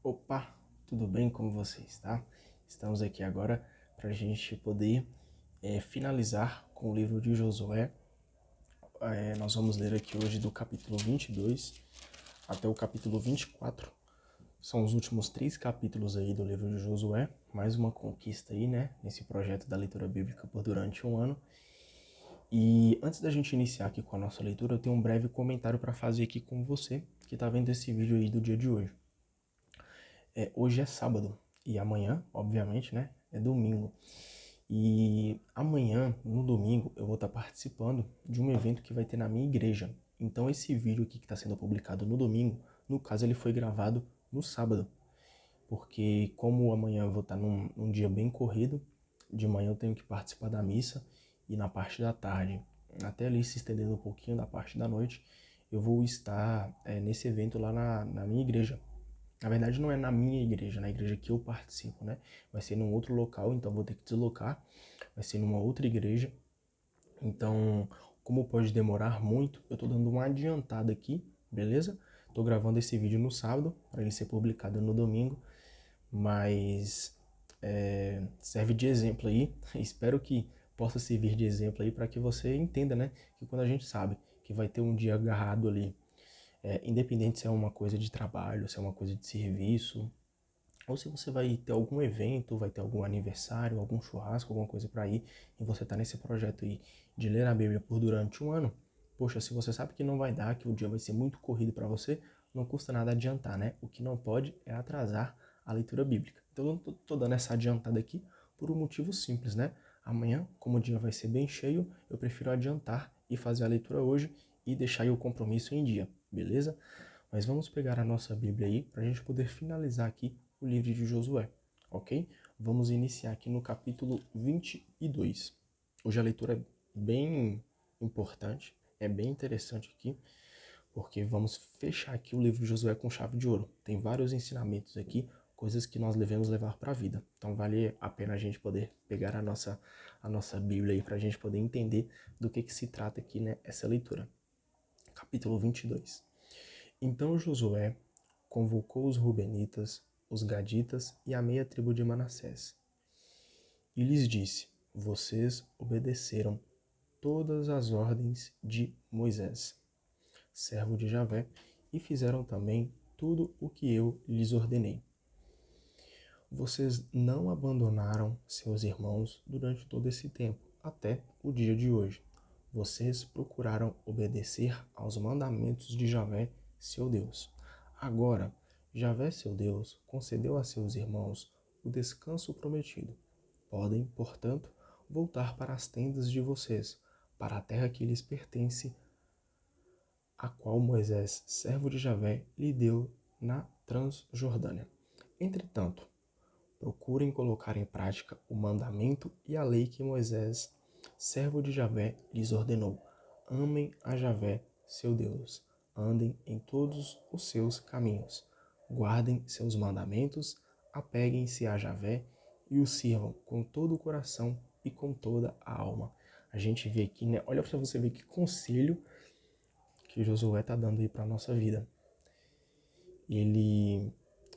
Opa, tudo bem com vocês, tá? Estamos aqui agora para a gente poder finalizar com o livro de Josué. Nós vamos ler aqui hoje do capítulo 22 até o capítulo 24. São os últimos 3 capítulos aí do livro de Josué. Mais uma conquista aí, né? Nesse projeto da leitura bíblica por durante um ano. E antes da gente iniciar aqui com a nossa leitura, eu tenho um breve comentário para fazer aqui com você que está vendo esse vídeo aí do dia de hoje. Hoje é sábado e amanhã, obviamente, né, é domingo. E amanhã, no domingo, eu vou estar participando de um evento que vai ter na minha igreja. Então esse vídeo aqui que está sendo publicado no domingo, no caso ele foi gravado no sábado. Porque como amanhã eu vou estar num dia bem corrido, de manhã eu tenho que participar da missa e na parte da tarde, até ali se estendendo um pouquinho da parte da noite, eu vou estar nesse evento lá na minha igreja. Na verdade, não é na minha igreja, na igreja que eu participo, né? Vai ser num outro local, então vou ter que deslocar. Vai ser numa outra igreja. Então, como pode demorar muito, eu tô dando uma adiantada aqui, beleza? Tô gravando esse vídeo no sábado, para ele ser publicado no domingo. Mas serve de exemplo aí. Espero que possa servir de exemplo aí para que você entenda, né? Que quando a gente sabe que vai ter um dia agarrado ali, independente se é uma coisa de trabalho, se é uma coisa de serviço, ou se você vai ter algum evento, vai ter algum aniversário, algum churrasco, alguma coisa para ir, e você tá nesse projeto aí de ler a Bíblia por durante um ano, poxa, se você sabe que não vai dar, que o dia vai ser muito corrido para você, não custa nada adiantar, né? O que não pode é atrasar a leitura bíblica. Então eu tô dando essa adiantada aqui por um motivo simples, né? Amanhã, como o dia vai ser bem cheio, eu prefiro adiantar e fazer a leitura hoje e deixar aí o compromisso em dia, beleza? Mas vamos pegar a nossa Bíblia aí para a gente poder finalizar aqui o livro de Josué, ok? Vamos iniciar aqui no capítulo 22. Hoje a leitura é bem importante, é bem interessante aqui, porque vamos fechar aqui o livro de Josué com chave de ouro. Tem vários ensinamentos aqui, coisas que nós devemos levar para a vida. Então vale a pena a gente poder pegar a nossa Bíblia aí para a gente poder entender do que se trata aqui, né, essa leitura. Capítulo 22. Então Josué convocou os Rubenitas, os Gaditas e a meia tribo de Manassés. E lhes disse: Vocês obedeceram todas as ordens de Moisés, servo de Javé, e fizeram também tudo o que eu lhes ordenei. Vocês não abandonaram seus irmãos durante todo esse tempo, até o dia de hoje. Vocês procuraram obedecer aos mandamentos de Javé, seu Deus. Agora, Javé, seu Deus, concedeu a seus irmãos o descanso prometido. Podem, portanto, voltar para as tendas de vocês, para a terra que lhes pertence, a qual Moisés, servo de Javé, lhe deu na Transjordânia. Entretanto, procurem colocar em prática o mandamento e a lei que Moisés, servo de Javé, lhes ordenou. Amem a Javé, seu Deus. Andem em todos os seus caminhos. Guardem seus mandamentos, apeguem-se a Javé e o sirvam com todo o coração e com toda a alma. A gente vê aqui, né? Olha para você ver que conselho que Josué está dando aí para a nossa vida. Ele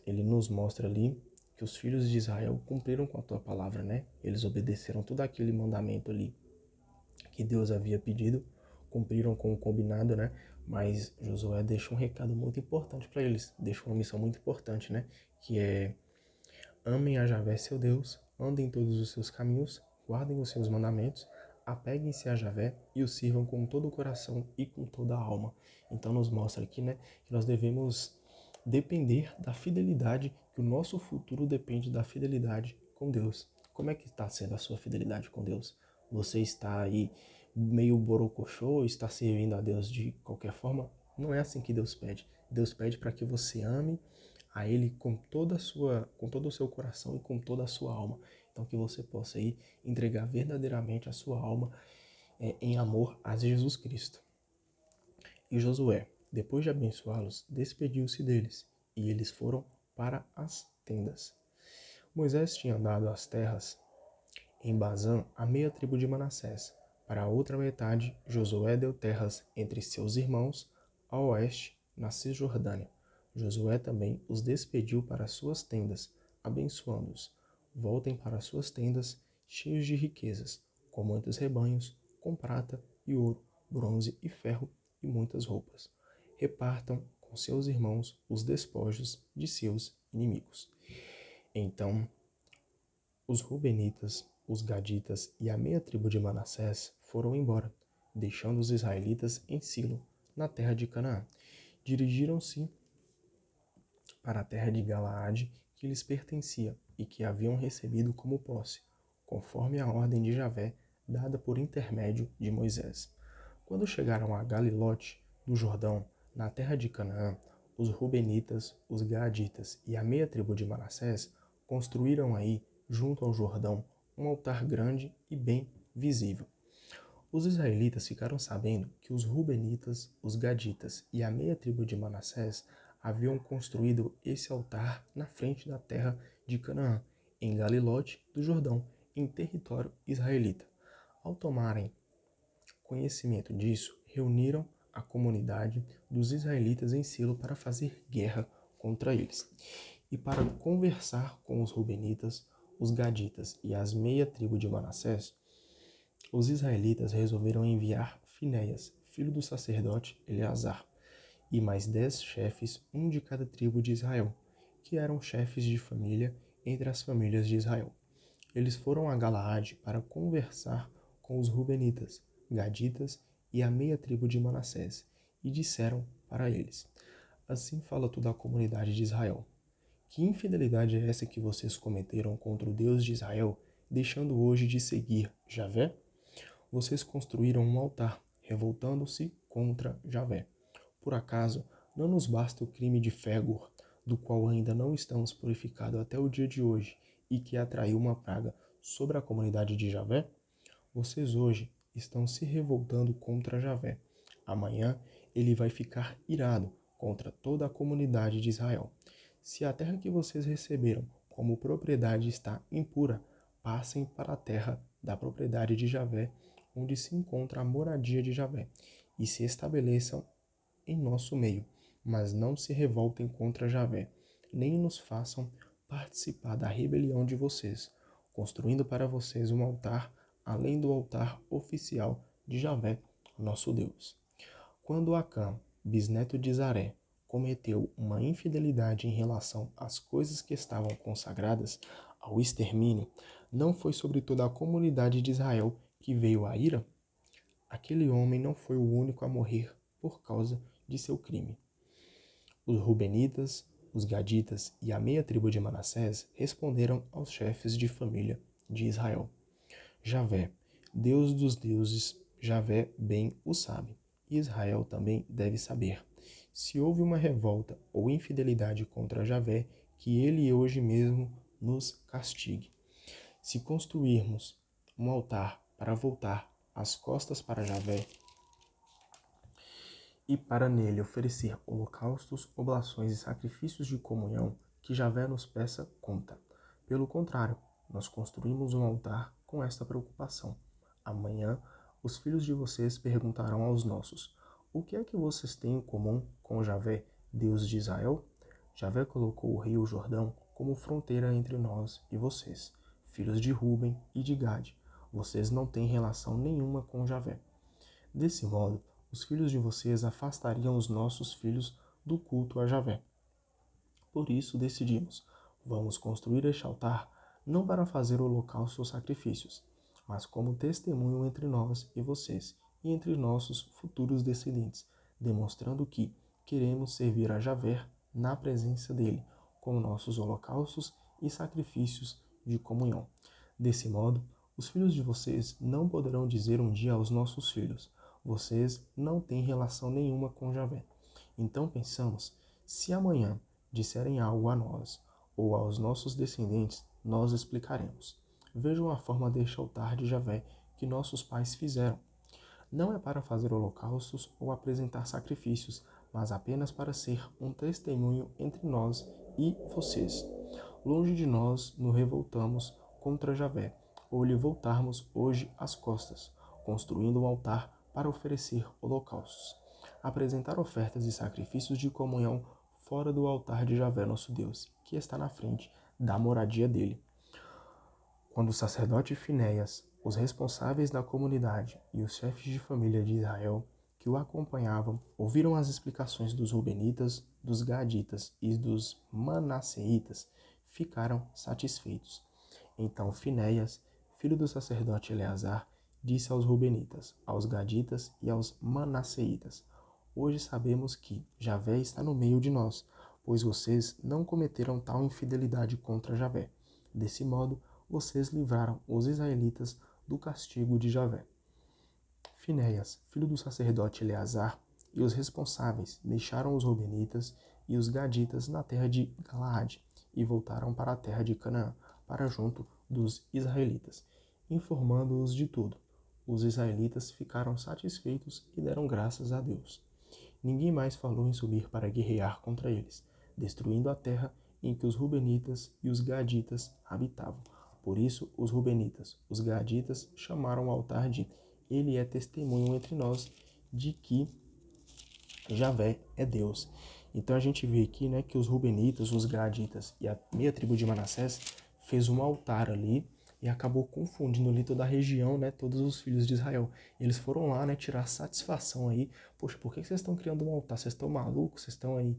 nos mostra ali que os filhos de Israel cumpriram com a tua palavra, né? Eles obedeceram todo aquele mandamento ali que Deus havia pedido, cumpriram com o combinado, né? Mas Josué deixa um recado muito importante para eles, deixa uma missão muito importante, né? Que é: amem a Javé, seu Deus, andem em todos os seus caminhos, guardem os seus mandamentos, apeguem-se a Javé e o sirvam com todo o coração e com toda a alma. Então nos mostra aqui, né, que nós devemos depender da fidelidade, que o nosso futuro depende da fidelidade com Deus. Como é que está sendo a sua fidelidade com Deus? Você está aí meio borocochô, está servindo a Deus de qualquer forma? Não é assim que Deus pede. Deus pede para que você ame a Ele com todo o seu coração e com toda a sua alma. Então que você possa aí entregar verdadeiramente a sua alma em amor a Jesus Cristo. E Josué, depois de abençoá-los, despediu-se deles, e eles foram para as tendas. Moisés tinha dado as terras em Bazã a meia tribo de Manassés. Para a outra metade, Josué deu terras entre seus irmãos, a oeste, na Cisjordânia, Josué também os despediu para suas tendas, abençoando-os. Voltem para suas tendas, cheios de riquezas, com muitos rebanhos, com prata e ouro, bronze e ferro e muitas roupas. Repartam com seus irmãos os despojos de seus inimigos. Então, os Rubenitas, os Gaditas e a meia tribo de Manassés foram embora, deixando os israelitas em Silo, na terra de Canaã. Dirigiram-se para a terra de Galaade, que lhes pertencia e que haviam recebido como posse, conforme a ordem de Javé, dada por intermédio de Moisés. Quando chegaram a Galilote do Jordão, na terra de Canaã, os Rubenitas, os Gaditas e a meia tribo de Manassés construíram aí, junto ao Jordão, um altar grande e bem visível. Os israelitas ficaram sabendo que os Rubenitas, os Gaditas e a meia tribo de Manassés haviam construído esse altar na frente da terra de Canaã, em Galilote do Jordão, em território israelita. Ao tomarem conhecimento disso, reuniram a comunidade dos israelitas em Silo para fazer guerra contra eles. E para conversar com os Rubenitas, os Gaditas e as meia tribo de Manassés, os israelitas resolveram enviar Finéias, filho do sacerdote Eleazar, e mais 10 chefes, um de cada tribo de Israel, que eram chefes de família entre as famílias de Israel. Eles foram a Galaade para conversar com os Rubenitas, Gaditas e a meia tribo de Manassés, e disseram para eles: Assim fala toda a comunidade de Israel. Que infidelidade é essa que vocês cometeram contra o Deus de Israel, deixando hoje de seguir Javé? Vocês construíram um altar, revoltando-se contra Javé. Por acaso, não nos basta o crime de Fégor, do qual ainda não estamos purificados até o dia de hoje, e que atraiu uma praga sobre a comunidade de Javé? Vocês hoje estão se revoltando contra Javé. Amanhã ele vai ficar irado contra toda a comunidade de Israel. Se a terra que vocês receberam como propriedade está impura, passem para a terra da propriedade de Javé, onde se encontra a moradia de Javé, e se estabeleçam em nosso meio, mas não se revoltem contra Javé, nem nos façam participar da rebelião de vocês, construindo para vocês um altar, além do altar oficial de Javé, nosso Deus. Quando Acã, bisneto de Zaré, cometeu uma infidelidade em relação às coisas que estavam consagradas ao extermínio, não foi sobre toda a comunidade de Israel que veio a ira? Aquele homem não foi o único a morrer por causa de seu crime. Os Rubenitas, os Gaditas e a meia tribo de Manassés responderam aos chefes de família de Israel: Javé, Deus dos deuses, Javé bem o sabe, e Israel também deve saber. Se houve uma revolta ou infidelidade contra Javé, que ele hoje mesmo nos castigue. Se construirmos um altar para voltar as costas para Javé, e para nele oferecer holocaustos, oblações e sacrifícios de comunhão, que Javé nos peça conta. Pelo contrário, nós construímos um altar com esta preocupação. Amanhã, os filhos de vocês perguntarão aos nossos: o que é que vocês têm em comum com Javé, Deus de Israel? Javé colocou o rio Jordão como fronteira entre nós e vocês, filhos de Ruben e de Gade. Vocês não têm relação nenhuma com Javé. Desse modo, os filhos de vocês afastariam os nossos filhos do culto a Javé. Por isso decidimos, vamos construir este altar não para fazer holocaustos ou sacrifícios, mas como testemunho entre nós e vocês, e entre nossos futuros descendentes, demonstrando que queremos servir a Javé na presença dele, com nossos holocaustos e sacrifícios de comunhão. Desse modo, os filhos de vocês não poderão dizer um dia aos nossos filhos: vocês não têm relação nenhuma com Javé. Então pensamos, se amanhã disserem algo a nós ou aos nossos descendentes, nós explicaremos. Vejam a forma deste altar de Javé que nossos pais fizeram. Não é para fazer holocaustos ou apresentar sacrifícios, mas apenas para ser um testemunho entre nós e vocês. Longe de nós nos revoltamos contra Javé, ou lhe voltarmos hoje as costas, construindo um altar para oferecer holocaustos. Apresentar ofertas e sacrifícios de comunhão fora do altar de Javé, nosso Deus, que está na frente da moradia dele. Quando o sacerdote Finéias, os responsáveis da comunidade e os chefes de família de Israel que o acompanhavam ouviram as explicações dos Rubenitas, dos Gaditas e dos Manasseitas, ficaram satisfeitos. Então Finéias, filho do sacerdote Eleazar, disse aos Rubenitas, aos Gaditas e aos Manasseitas: Hoje sabemos que Javé está no meio de nós, pois vocês não cometeram tal infidelidade contra Javé. Desse modo, vocês livraram os israelitas do castigo de Javé. Finéias, filho do sacerdote Eleazar, e os responsáveis deixaram os Rubenitas e os Gaditas na terra de Galaade e voltaram para a terra de Canaã, para junto dos israelitas, informando-os de tudo. Os israelitas ficaram satisfeitos e deram graças a Deus. Ninguém mais falou em subir para guerrear contra eles, destruindo a terra em que os Rubenitas e os Gaditas habitavam. Por isso, os Rubenitas, os Gaditas, chamaram o altar de Ele é testemunho entre nós de que Javé é Deus. Então a gente vê aqui, né, que os Rubenitas, os Gaditas e a meia tribo de Manassés fez um altar ali e acabou confundindo ali toda a região, né, todos os filhos de Israel. Eles foram lá, né, tirar satisfação aí. Poxa, por que vocês estão criando um altar? Vocês estão malucos? Vocês estão aí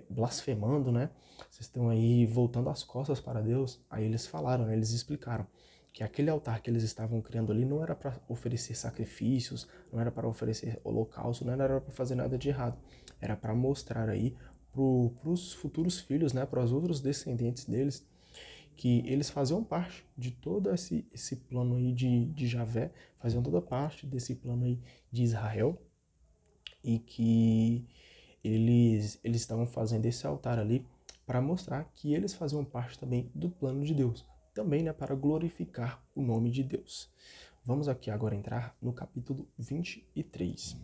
blasfemando, né? Vocês estão aí voltando as costas para Deus? Aí eles falaram, né, eles explicaram que aquele altar que eles estavam criando ali não era para oferecer sacrifícios, não era para oferecer holocausto, não era para fazer nada de errado. Era para mostrar aí para os futuros filhos, né, para os outros descendentes deles, que eles faziam parte de todo esse plano aí de Javé, faziam toda parte desse plano aí de Israel, e que eles estavam fazendo esse altar ali para mostrar que eles faziam parte também do plano de Deus, também, né, para glorificar o nome de Deus. Vamos aqui agora entrar no capítulo 23.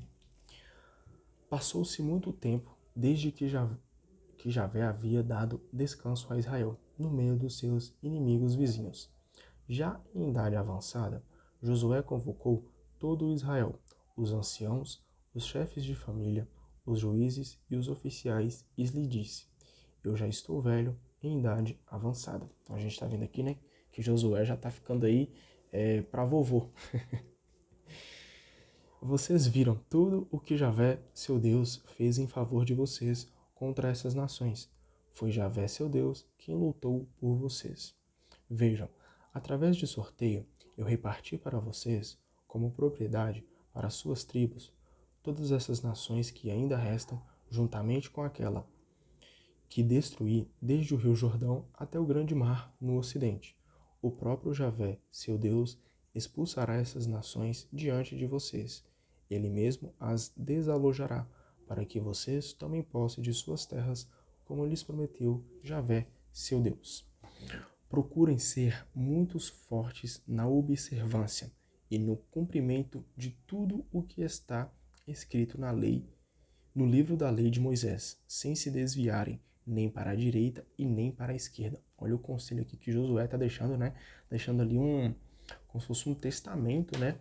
Passou-se muito tempo desde que Javé havia dado descanso a Israel, no meio dos seus inimigos vizinhos. Já em idade avançada, Josué convocou todo o Israel, os anciãos, os chefes de família, os juízes e os oficiais, e lhe disse: Eu já estou velho, em idade avançada. Então a gente está vendo aqui, né, que Josué já está ficando aí para vovô. Vocês viram tudo o que Javé, seu Deus, fez em favor de vocês contra essas nações. Foi Javé, seu Deus, quem lutou por vocês. Vejam, através de sorteio, eu reparti para vocês, como propriedade para suas tribos, todas essas nações que ainda restam, juntamente com aquela que destruí desde o rio Jordão até o grande mar no ocidente. O próprio Javé, seu Deus, expulsará essas nações diante de vocês. Ele mesmo as desalojará, para que vocês tomem posse de suas terras, como lhes prometeu Javé, seu Deus. Procurem ser muito fortes na observância e no cumprimento de tudo o que está escrito na lei, no livro da lei de Moisés, sem se desviarem nem para a direita e nem para a esquerda. Olha o conselho aqui que Josué está deixando, né? Deixando ali como se fosse um testamento, né?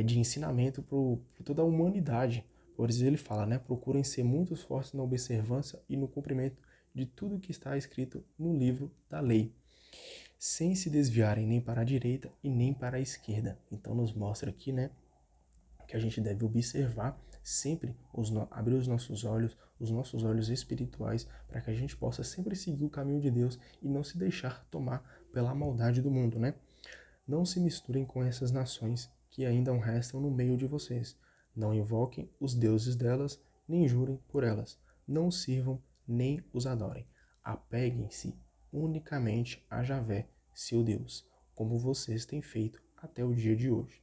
De ensinamento para toda a humanidade. Por isso ele fala, né? Procurem ser muito fortes na observância e no cumprimento de tudo que está escrito no livro da lei, sem se desviarem nem para a direita e nem para a esquerda. Então nos mostra aqui, né, que a gente deve observar sempre, abrir os nossos olhos espirituais, para que a gente possa sempre seguir o caminho de Deus e não se deixar tomar pela maldade do mundo, né? Não se misturem com essas nações que ainda restam no meio de vocês. Não invoquem os deuses delas, nem jurem por elas. Não sirvam, nem os adorem. Apeguem-se unicamente a Javé, seu Deus, como vocês têm feito até o dia de hoje.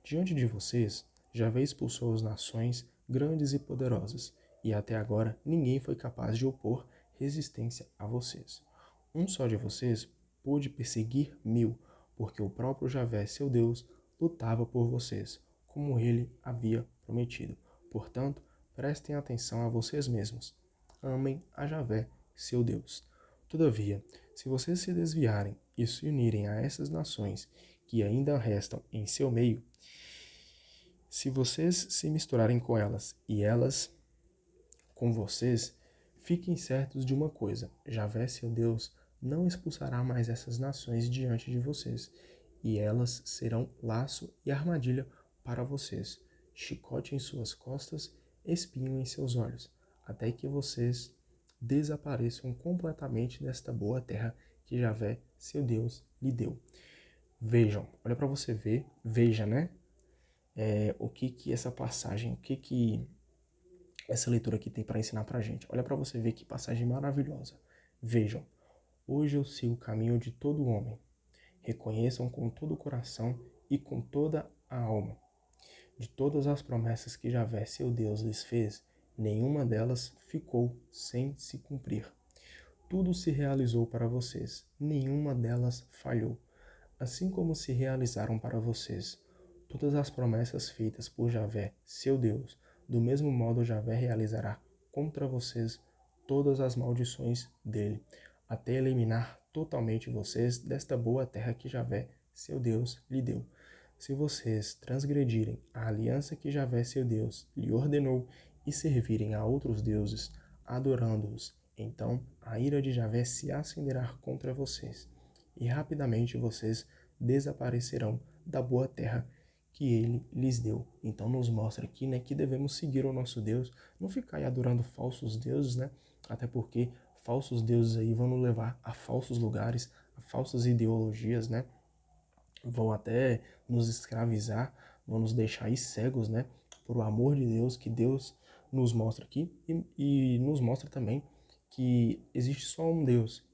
Diante de vocês, Javé expulsou as nações grandes e poderosas, e até agora ninguém foi capaz de opor resistência a vocês. Um só de vocês pôde perseguir 1000, porque o próprio Javé, seu Deus, lutava por vocês, como ele havia prometido. Portanto, prestem atenção a vocês mesmos. Amem a Javé, seu Deus. Todavia, se vocês se desviarem e se unirem a essas nações que ainda restam em seu meio, se vocês se misturarem com elas e elas com vocês, Fiquem certos de uma coisa: Javé, seu Deus, não expulsará mais essas nações diante de vocês, e elas serão laço e armadilha para vocês, chicote em suas costas, espinho em seus olhos, até que vocês desapareçam completamente desta boa terra que Javé, seu Deus, lhe deu. Vejam, olha para você ver, veja, né? O que essa passagem, o que essa leitura aqui tem para ensinar pra gente. Olha para você ver que passagem maravilhosa. Vejam, hoje eu sigo o caminho de todo homem. Reconheçam com todo o coração e com toda a alma. De todas as promessas que Javé, seu Deus, lhes fez, nenhuma delas ficou sem se cumprir. Tudo se realizou para vocês, nenhuma delas falhou. Assim como se realizaram para vocês todas as promessas feitas por Javé, seu Deus, do mesmo modo Javé realizará contra vocês todas as maldições dele, até eliminar totalmente vocês desta boa terra que Javé, seu Deus, lhe deu. Se vocês transgredirem a aliança que Javé, seu Deus, lhe ordenou e servirem a outros deuses, adorando-os, então a ira de Javé se acenderá contra vocês, e rapidamente vocês desaparecerão da boa terra que ele lhes deu. Então nos mostra aqui, né, que devemos seguir o nosso Deus, não ficar aí adorando falsos deuses, né? Até porque falsos deuses aí vão nos levar a falsos lugares, a falsas ideologias, né? Vão até nos escravizar, vão nos deixar aí cegos, né? Por o amor de Deus que Deus nos mostra aqui e nos mostra também que existe só um Deus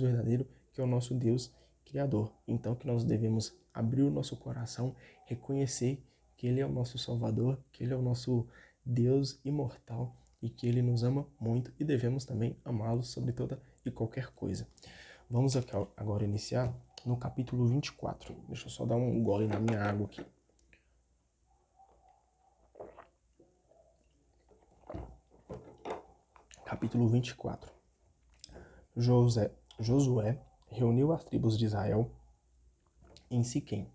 verdadeiro, que é o nosso Deus Criador. Então que nós devemos abrir o nosso coração, reconhecer que Ele é o nosso Salvador, que Ele é o nosso Deus imortal e que Ele nos ama muito e devemos também amá-lo sobre toda e qualquer coisa. Vamos agora iniciar no capítulo 24. Deixa eu só dar um gole na minha água aqui. Capítulo 24. Josué reuniu as tribos de Israel em Siquém,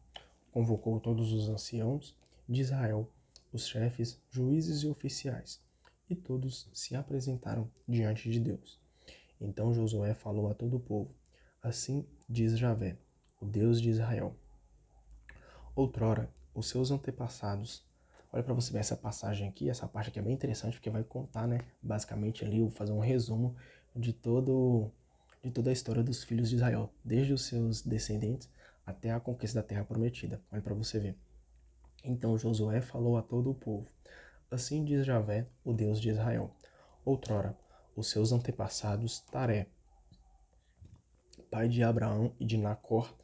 convocou todos os anciãos de Israel, os chefes, juízes e oficiais, e todos se apresentaram diante de Deus. Então Josué falou a todo o povo: Assim diz Javé, o Deus de Israel. Outrora, os seus antepassados. Olha para você ver essa passagem aqui, essa parte aqui é bem interessante porque vai contar, né, basicamente ali, vou fazer um resumo de toda a história dos filhos de Israel, desde os seus descendentes até a conquista da terra prometida. Olha para você ver. Então Josué falou a todo o povo: Assim diz Javé, o Deus de Israel. Outrora, os seus antepassados, Taré, pai de Abraão e de Nacor,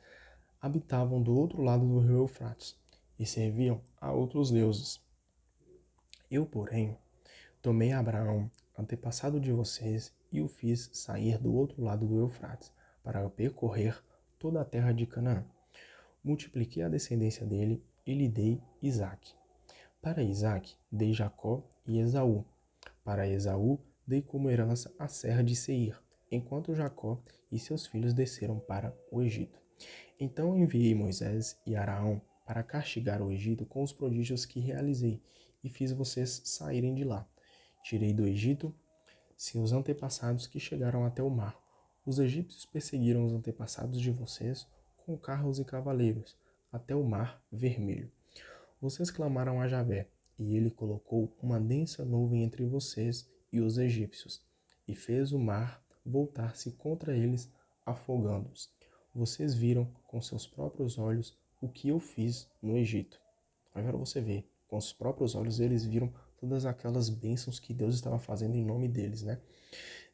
habitavam do outro lado do rio Eufrates e serviam a outros deuses. Eu, porém, tomei Abraão, antepassado de vocês, e o fiz sair do outro lado do Eufrates, para percorrer toda a terra de Canaã. Multipliquei a descendência dele e lhe dei Isaque. Para Isaque dei Jacó e Esaú. Para Esaú dei como herança a serra de Seir, enquanto Jacó e seus filhos desceram para o Egito. Então enviei Moisés e Araão para castigar o Egito com os prodígios que realizei, e fiz vocês saírem de lá. Tirei do Egito seus antepassados que chegaram até o mar. Os egípcios perseguiram os antepassados de vocês com carros e cavaleiros, até o mar vermelho. Vocês clamaram a Javé, e ele colocou uma densa nuvem entre vocês e os egípcios, e fez o mar voltar-se contra eles, afogando-os. Vocês viram com seus próprios olhos o que eu fiz no Egito. Agora você vê, com os próprios olhos eles viram todas aquelas bênçãos que Deus estava fazendo em nome deles, né?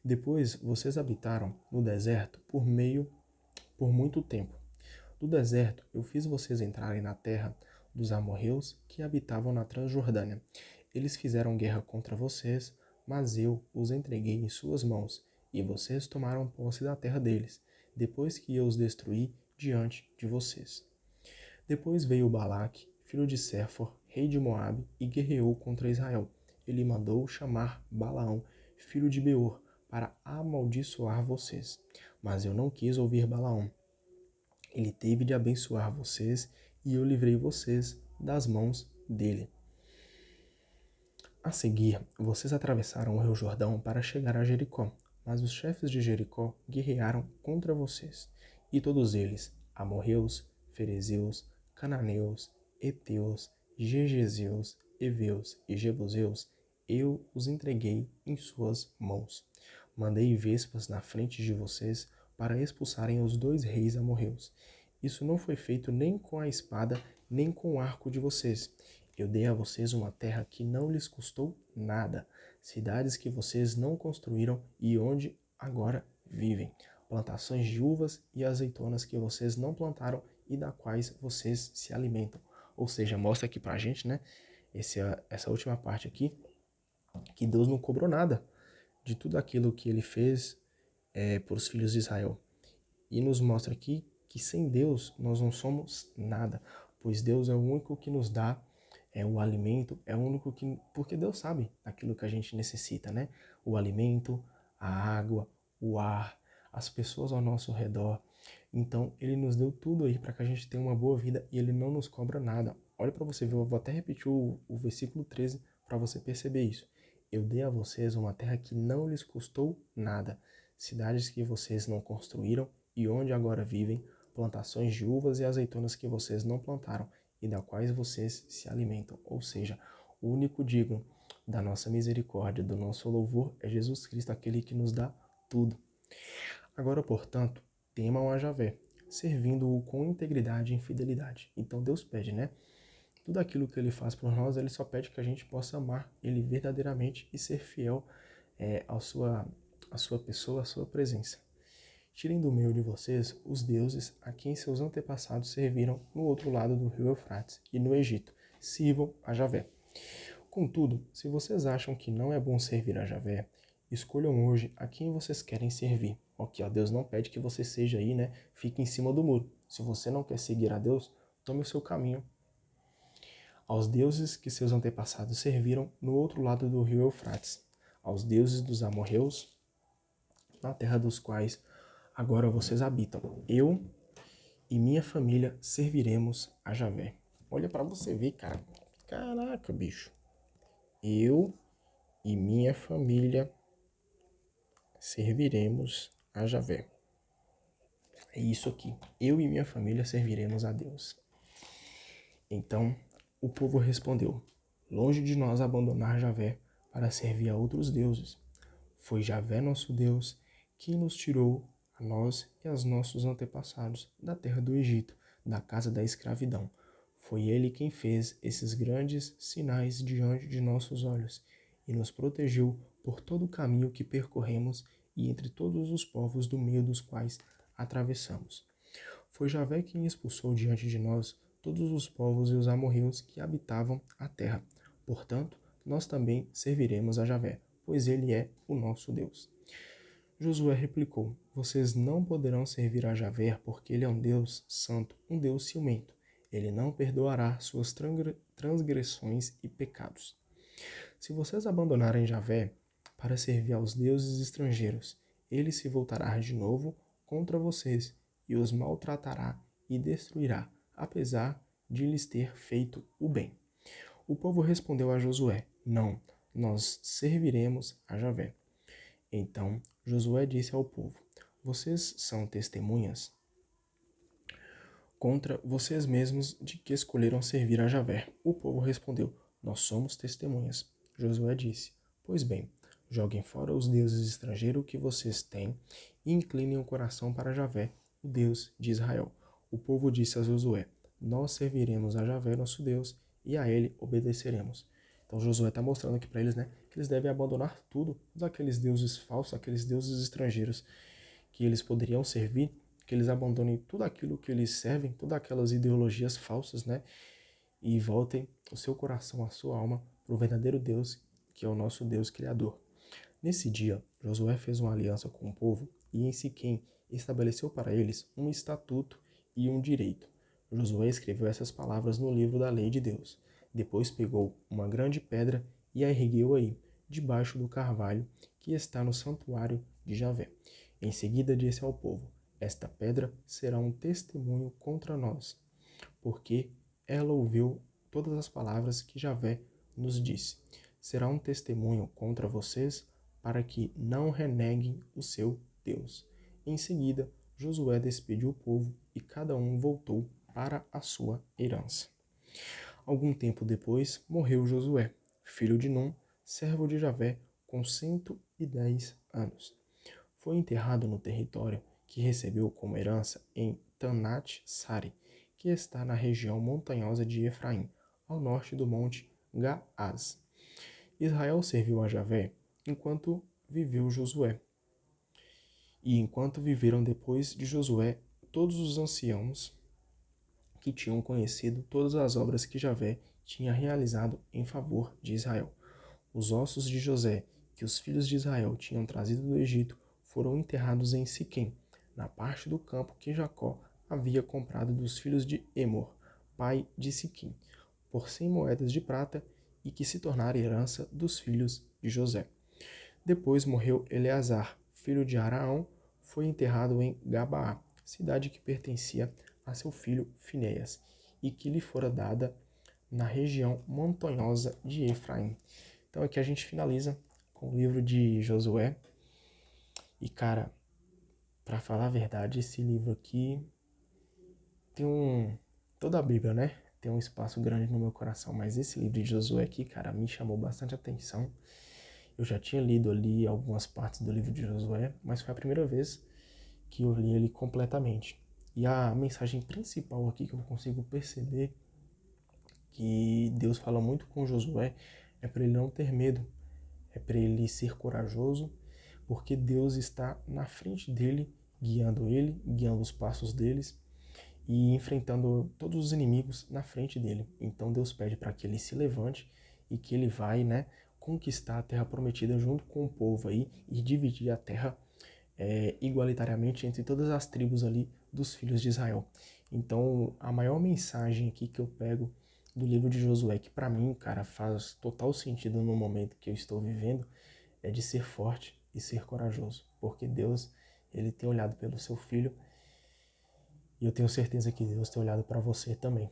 Depois vocês habitaram no deserto por muito tempo. Do deserto eu fiz vocês entrarem na terra dos amorreus que habitavam na Transjordânia. Eles fizeram guerra contra vocês, mas eu os entreguei em suas mãos, e vocês tomaram posse da terra deles, depois que eu os destruí diante de vocês. Depois veio Balaque, filho de Séfor, rei de Moabe, e guerreou contra Israel. Ele mandou chamar Balaão, filho de Beor, para amaldiçoar vocês. Mas eu não quis ouvir Balaão. Ele teve de abençoar vocês, e eu livrei vocês das mãos dele. A seguir, vocês atravessaram o rio Jordão para chegar a Jericó, mas os chefes de Jericó guerrearam contra vocês, e todos eles, amorreus, ferezeus, cananeus, heteus, gergeseus, heveus e jebuseus, eu os entreguei em suas mãos. Mandei vespas na frente de vocês para expulsarem os 2 reis amorreus. Isso não foi feito nem com a espada, nem com o arco de vocês. Eu dei a vocês uma terra que não lhes custou nada, cidades que vocês não construíram e onde agora vivem, plantações de uvas e azeitonas que vocês não plantaram e da quais vocês se alimentam. Ou seja, mostra aqui pra gente, né, essa última parte aqui, que Deus não cobrou nada de tudo aquilo que ele fez por os filhos de Israel. E nos mostra aqui que sem Deus nós não somos nada, pois Deus é o único que nos dá o alimento, é o único que... Porque Deus sabe aquilo que a gente necessita, né? O alimento, a água, o ar, as pessoas ao nosso redor. Então, Ele nos deu tudo aí para que a gente tenha uma boa vida e Ele não nos cobra nada. Olha para você ver, eu vou até repetir o versículo 13 para você perceber isso. Eu dei a vocês uma terra que não lhes custou nada, cidades que vocês não construíram e onde agora vivem, plantações de uvas e azeitonas que vocês não plantaram e da quais vocês se alimentam. Ou seja, o único digno da nossa misericórdia, do nosso louvor, é Jesus Cristo, aquele que nos dá tudo. Agora, portanto, temam a Javé, servindo-o com integridade e fidelidade. Então Deus pede, né? Tudo aquilo que Ele faz por nós, Ele só pede que a gente possa amar Ele verdadeiramente e ser fiel à sua pessoa, à sua presença. Tirem do meio de vocês os deuses a quem seus antepassados serviram no outro lado do rio Eufrates e no Egito. Sirvam a Javé. Contudo, se vocês acham que não é bom servir a Javé, escolham hoje a quem vocês querem servir. Ok, ó, Deus não pede que você seja aí, né? Fique em cima do muro. Se você não quer seguir a Deus, tome o seu caminho. Aos deuses que seus antepassados serviram no outro lado do rio Eufrates, aos deuses dos amorreus, na terra dos quais agora vocês habitam. Eu e minha família serviremos a Javé. Olha para você ver, cara. Caraca, bicho. Eu e minha família serviremos a Javé. É isso aqui. Eu e minha família serviremos a Deus. Então o povo respondeu: longe de nós abandonar Javé para servir a outros deuses. Foi Javé nosso Deus quem nos tirou, a nós e aos nossos antepassados, da terra do Egito, da casa da escravidão. Foi Ele quem fez esses grandes sinais diante de nossos olhos e nos protegeu por todo o caminho que percorremos e entre todos os povos do meio dos quais atravessamos. Foi Javé quem expulsou diante de nós todos os povos e os amorreus que habitavam a terra. Portanto, nós também serviremos a Javé, pois ele é o nosso Deus. Josué replicou: vocês não poderão servir a Javé, porque ele é um Deus santo, um Deus ciumento. Ele não perdoará suas transgressões e pecados. Se vocês abandonarem Javé para servir aos deuses estrangeiros, ele se voltará de novo contra vocês e os maltratará e destruirá, apesar de lhes ter feito o bem. O povo respondeu a Josué: não, nós serviremos a Javé. Então Josué disse ao povo: vocês são testemunhas contra vocês mesmos de que escolheram servir a Javé. O povo respondeu: nós somos testemunhas. Josué disse: pois bem, joguem fora os deuses estrangeiros que vocês têm e inclinem o coração para Javé, o Deus de Israel. O povo disse a Josué: nós serviremos a Javé, nosso Deus, e a ele obedeceremos. Então Josué está mostrando aqui para eles, né, que eles devem abandonar tudo, todos aqueles deuses falsos, aqueles deuses estrangeiros que eles poderiam servir, que eles abandonem tudo aquilo que eles servem, todas aquelas ideologias falsas, né, e voltem o seu coração, a sua alma para o verdadeiro Deus, que é o nosso Deus Criador. Nesse dia, Josué fez uma aliança com o povo e em Siquém estabeleceu para eles um estatuto e um direito. Josué escreveu essas palavras no livro da lei de Deus. Depois pegou uma grande pedra e a ergueu aí, debaixo do carvalho que está no santuário de Javé. Em seguida disse ao povo: esta pedra será um testemunho contra nós, porque ela ouviu todas as palavras que Javé nos disse. será um testemunho contra vocês para que não reneguem o seu Deus. Em seguida, Josué despediu o povo e cada um voltou para a sua herança. Algum tempo depois, morreu Josué, filho de Num, servo de Javé, com 110 anos. Foi enterrado no território que recebeu como herança em Tanat-Sari, que está na região montanhosa de Efraim, ao norte do monte Gaás. Israel serviu a Javé enquanto viveu Josué. E enquanto viveram depois de Josué todos os anciãos que tinham conhecido todas as obras que Javé tinha realizado em favor de Israel. Os ossos de José, que os filhos de Israel tinham trazido do Egito, foram enterrados em Siquém, na parte do campo que Jacó havia comprado dos filhos de Emor, pai de Siquém, por 100 moedas de prata, e que se tornara herança dos filhos de José. Depois morreu Eleazar, filho de Araão, foi enterrado em Gabaá, cidade que pertencia a seu filho Finéias, e que lhe fora dada na região montanhosa de Efraim. Então aqui a gente finaliza com o livro de Josué. E cara, para falar a verdade, esse livro aqui tem toda a Bíblia, né? Tem um espaço grande no meu coração, mas esse livro de Josué aqui, cara, me chamou bastante atenção. Eu já tinha lido ali algumas partes do livro de Josué, mas foi a primeira vez que eu li ele completamente. E a mensagem principal aqui que eu consigo perceber que Deus fala muito com Josué é para ele não ter medo, é para ele ser corajoso, porque Deus está na frente dele, guiando os passos deles e enfrentando todos os inimigos na frente dele. Então Deus pede para que ele se levante e que ele vai, né, conquistar a terra prometida junto com o povo aí e dividir a terra igualitariamente entre todas as tribos ali dos filhos de Israel. Então, a maior mensagem aqui que eu pego do livro de Josué, que para mim, cara, faz total sentido no momento que eu estou vivendo, é de ser forte e ser corajoso, porque Deus, ele tem olhado pelo seu filho e eu tenho certeza que Deus tem olhado para você também.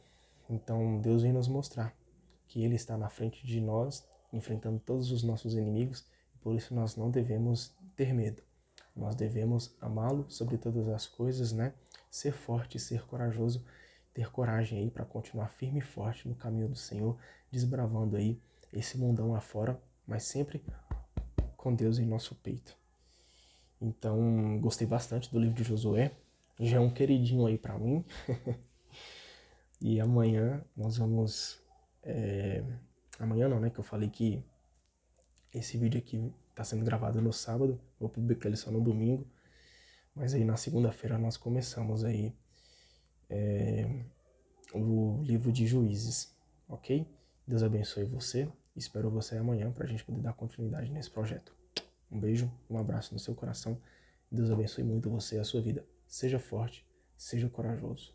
Então, Deus vem nos mostrar que ele está na frente de nós, enfrentando todos os nossos inimigos, e por isso nós não devemos ter medo. Nós devemos amá-lo sobre todas as coisas, né? Ser forte, ser corajoso, ter coragem aí para continuar firme e forte no caminho do Senhor, desbravando aí esse mundão afora, mas sempre com Deus em nosso peito. Então, gostei bastante do livro de Josué. Já é um queridinho aí para mim. E amanhã nós vamos... Amanhã não, né? Que eu falei que esse vídeo aqui tá sendo gravado no sábado. Vou publicar ele só no domingo. Mas aí na segunda-feira nós começamos aí o livro de Juízes, ok? Deus abençoe você. Espero você amanhã para a gente poder dar continuidade nesse projeto. Um beijo, um abraço no seu coração. Deus abençoe muito você e a sua vida. Seja forte, seja corajoso.